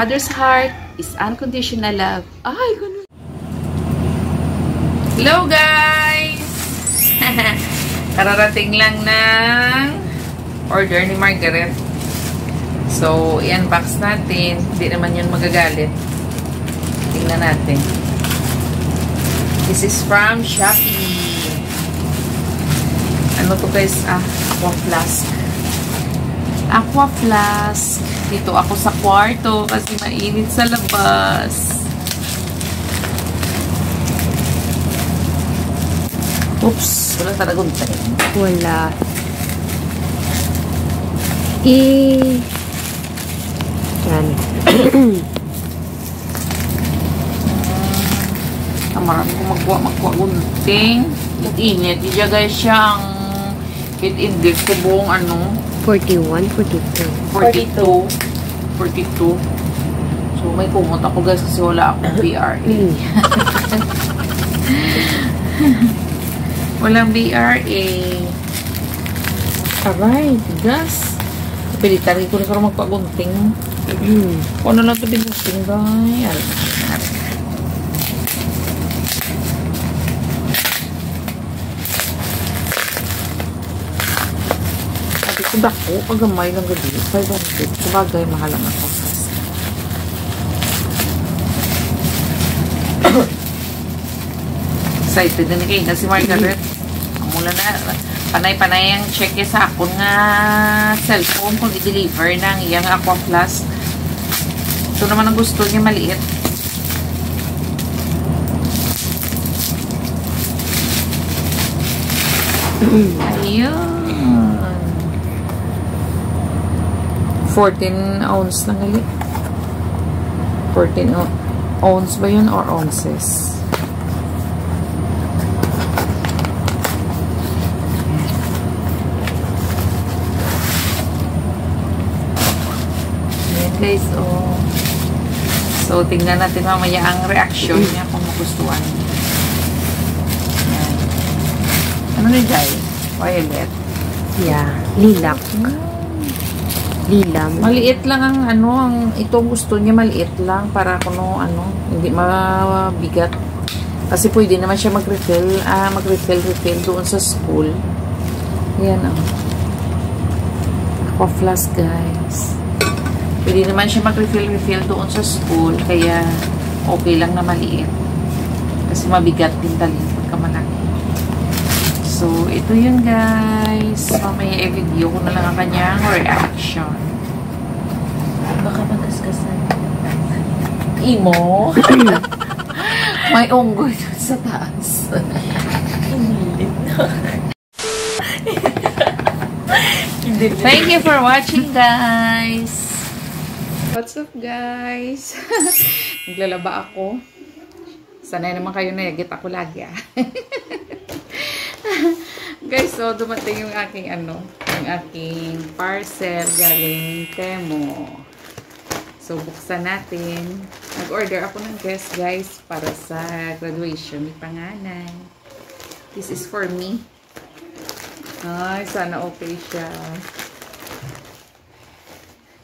mother's heart is unconditional love. Ay, ganun. Hello, guys! Kararating lang ng order ni Margaret. So, i-unbox natin. Hindi naman yun magagalit. Tingnan natin. This is from Shopee. Ano to guys? Aqua flask. Aqua flask. Dito ako sa kwarto kasi mainit sa labas. Oops. Wala talagang tayo. Wala. Yan. Marami ko magkuha gunting. Init. Diya guys siyang heat index ko buong 41, 42. 42. So may kumot ako guys kasi wala akong BRA. Walang BRA. Aray, tigas. Pilitari ko na karoon magpagunting. Kung ano lang ito bigunting, guys. Sabi ko, dako, pagamay lang gabi. 500. Sabagay, mahal ang ako. Excited na kayo na si Margaret. Mula na, panay-panay ang check sa akong nga cellphone kung i-deliver ng iyang Aqua Flask. Ito naman ang gusto niya maliit. Ayun. 14 ounce na gali. 14 ounce ba yun or ounces? Guys, so tingnan natin mamaya ang reaction niya kung magustuhan niya. Ano ni Jai? Violet? Yeah, lilac. Lila. Maliit lang ang itong gusto niya maliit lang para kuno hindi mabigat. Kasi pwede naman siya mag-refill doon sa school. Ayan Aqua Flask guys. Pwede naman siya mag-refill doon sa school. Kaya, okay lang na maliit. Kasi mabigat din talin pagka malaki. So, ito yun guys. Mamaya i-video ko na lang ang kanyang reaction. Baka magasgasan. Imo? May unggoy doon sa taas. Hinilit na. Thank you for watching guys. What's up guys? Naglalaba ako. Sanay naman kayo na yagit ako lagi Guys, so dumating yung aking yung aking parcel galing Temo. So buksan natin. Nag-order ako ng dress guys para sa graduation ni panganay. This is for me. Ay, sana okay siya.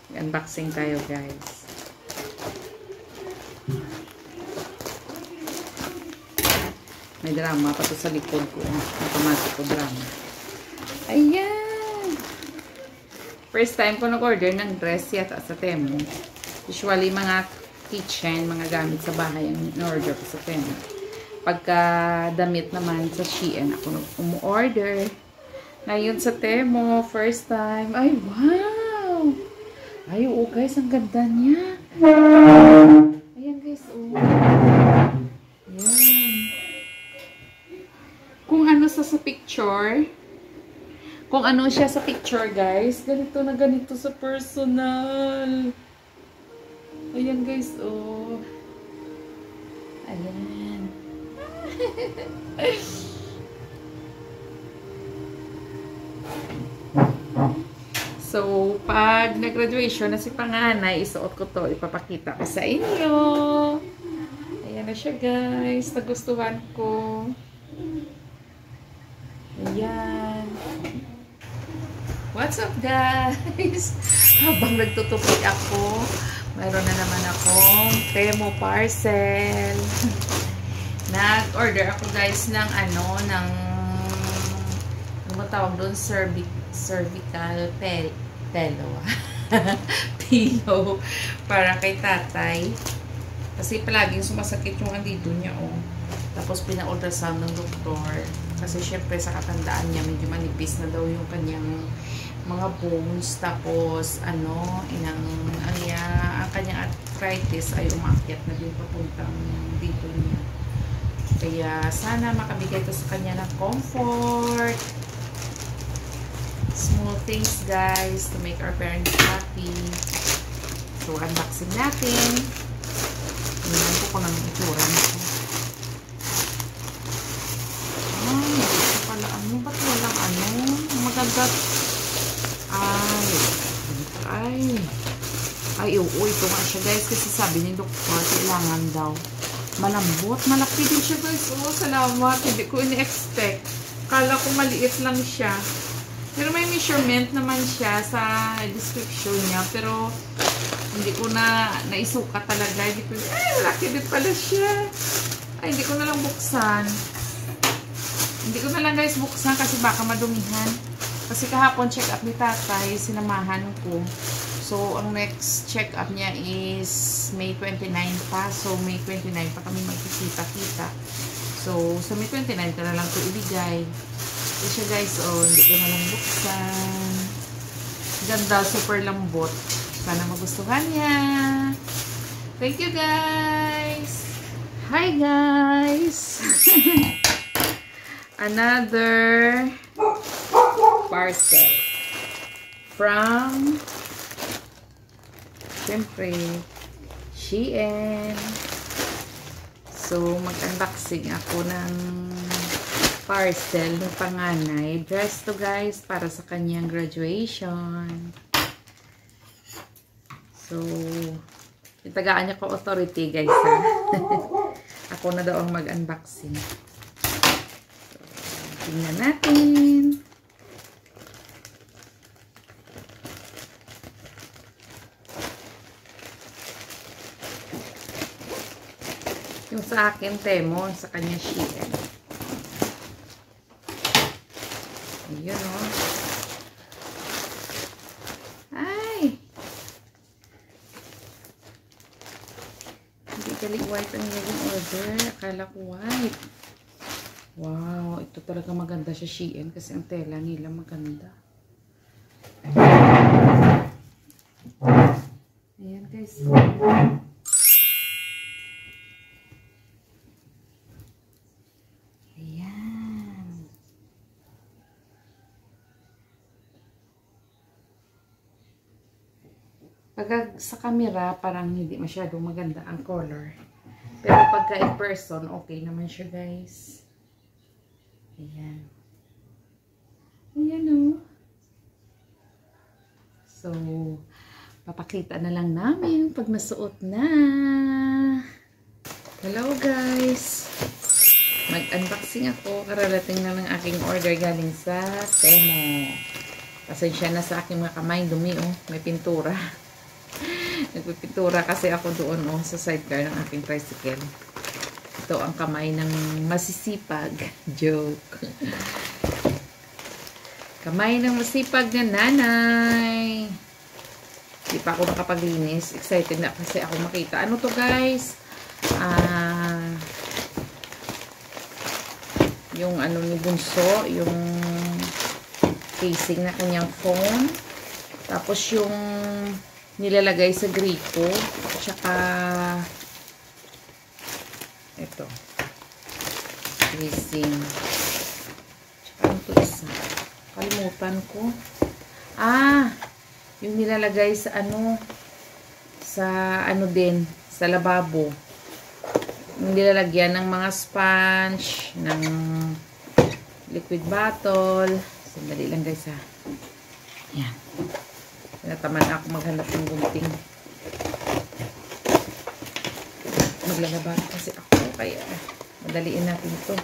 Unboxing tayo guys. May drama pa to sa likod ko. Automatic ko drama. Ayan! First time ko nag-order ng dress yata sa Temu. Usually mga kitchen, mga gamit sa bahay ang in-order ko sa Temu. Pagka damit naman sa Shein ako umu-order. Ngayon sa Temu, first time. Ay, wow! Ay, oo guys, ang ganda niya. Ayan guys, oo. Ayan. Kung ano sa picture, kung ano siya sa picture guys, ganito na ganito sa personal. Ayan guys, oh. Ayan. So, pag nag-graduation na si panganay, isuot ko to, ipapakita ko sa inyo. Ayan na siya guys, nagustuhan ko. Ayan. What's up guys? Habang nagtutupi ako, mayroon na naman ako Temo parcel. Nag-order ako guys ng ano tawag doon, cervical pillow. Pillow para kay tatay. Kasi palaging sumasakit yung andito niya, oh. Tapos pina-ultrasound ng doktor. Kasi syempre sa katandaan niya, medyo manipis na daw yung kanyang mga bones. Tapos, ang kanyang arthritis ay umakyat na din papuntang dito niya. Kaya, sana makabigay ito sa kanya ng comfort. Small things, guys, to make our parents happy. So, unboxing natin. Tingnan ko kung anong itsura nito. Ay, ito pala ano. Ba't walang ano? Magagat. Ay, oo, ito nga siya, guys. Kasi sabi ni doktor, kailangan daw malambot. Malaki din siya, guys. Oh, salamat. Hindi ko ini-expect. Kala ko maliit lang siya. Pero may measurement naman siya sa description niya. Pero, hindi ko na naisukat talaga. Hindi ko, laki din pala siya. Ay, hindi ko na lang buksan. Hindi ko na lang guys buksan kasi baka madumihan. Kasi kahapon check up ni tatay, sinamahan ko. So, ang next check up niya is May 29 pa. So, May 29 pa kami magkikita-kita. So, sa May 29 ka na lang ito ibigay. Ito siya guys, oh, hindi ko na lang buksan. Ganda, super lambot. Sana magustuhan niya. Thank you guys! Hi guys! Another parcel from siyempre Shein. So, mag-unboxing ako ng parcel ng panganay. Dress to guys para sa kanyang graduation. So, itagaan niya ko authority guys ha. Ako na daw ang mag-unboxing. So, tingnan natin. Yung sa akin, Temo, sa kanya Shein. Ayun, o. Ay! Hindi galing white ang naging order. Akala ko white. Wow, ito talaga maganda sa Shein kasi ang tela nila maganda. Ayan, guys. Pagka sa camera, parang hindi masyadong maganda ang color. Pero pagka in person, okay naman siya, guys. Ayan. Ayan, o. So, papakita na lang namin pag nasuot na. Hello, guys. Mag-unboxing ako. Kararating na ng aking order galing sa Temo. Pasensya na sa aking mga kamay. Dumi, oh. May pintura. Nagpipintura kasi ako doon sa sidecar ng aking tricycle. Ito ang kamay ng masisipag. Joke. Kamay ng masipag na nanay. Hindi pa ako nakapaglinis. Excited na kasi ako makita. Ano to guys? Yung ano ni Bunso, yung casing na kanyang phone. Tapos yung nilalagay sa gripo. Tsaka ito. Casing. Tsaka ito isa. Kalimutan ko. Yung nilalagay sa din, sa lababo. Yung nilalagyan ng mga sponge, ng liquid bottle. Sandali lang guys ha. Yan. Nataman ako maghanap ng gunting. Maglalaban kasi ako kaya madaliin natin ito.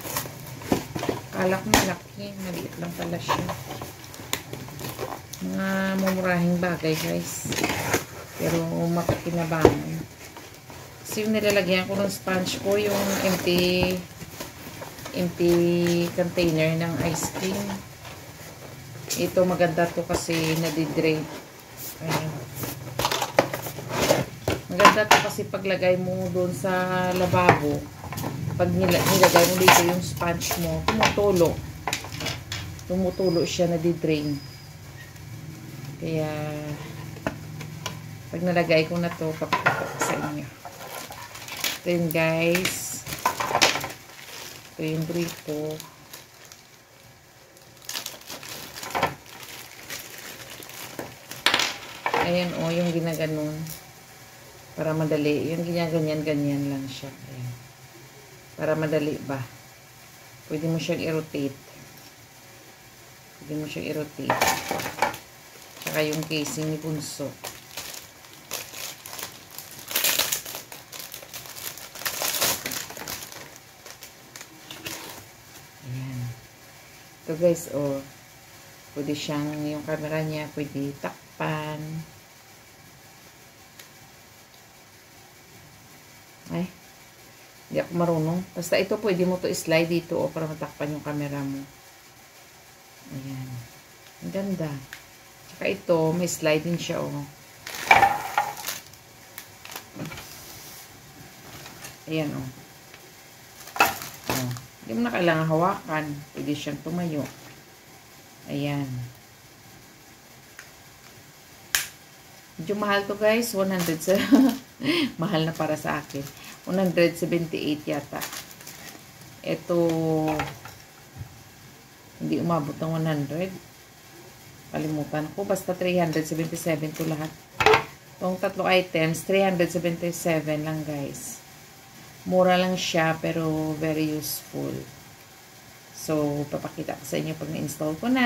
Kala ko malaki, maliit lang pala siya. Mga mumurahing bagay guys. Pero makakinabangan. Kasi yung nilalagyan ko ng sponge ko, yung empty container ng ice cream. Ito maganda to kasi nadidrain. Ayan. Maganda to kasi paglagay mo doon sa lababo, pag nilagay mo dito yung sponge mo, tumutulo siya, nadidrain. Kaya pag nalagay ko na to, papakita ko sa inyo. Ito yun guys. Ito yung brito. Ayan o, yung ginaganon. Para madali. Yung ganyan lang siya. Ayan. Para madali ba. Pwede mo siyang i-rotate. Tsaka yung casing ni Bunso. Ayan. Ito guys, oh. Pwede siyang, yung camera niya, pwede takpan. Ay. Hindi ako marunong. Basta ito, pwede mo to slide dito, oh, para matakpan yung camera mo. Ayan. Ang ganda. Tsaka ito, may slide din siya, oh. Ayan, oh. Oh. Hindi mo na kailangan hawakan. Pwede siyang tumayo. Ayan. Medyo mahal to guys. 100 sa... mahal na para sa akin. 178 yata. Ito... hindi umabot ng 100. Kalimutan ko. Basta 377 to lahat. Itong tatlo items, 377 lang guys. Mura lang siya pero very useful. So, papakita ko sa inyo pag na-install ko na.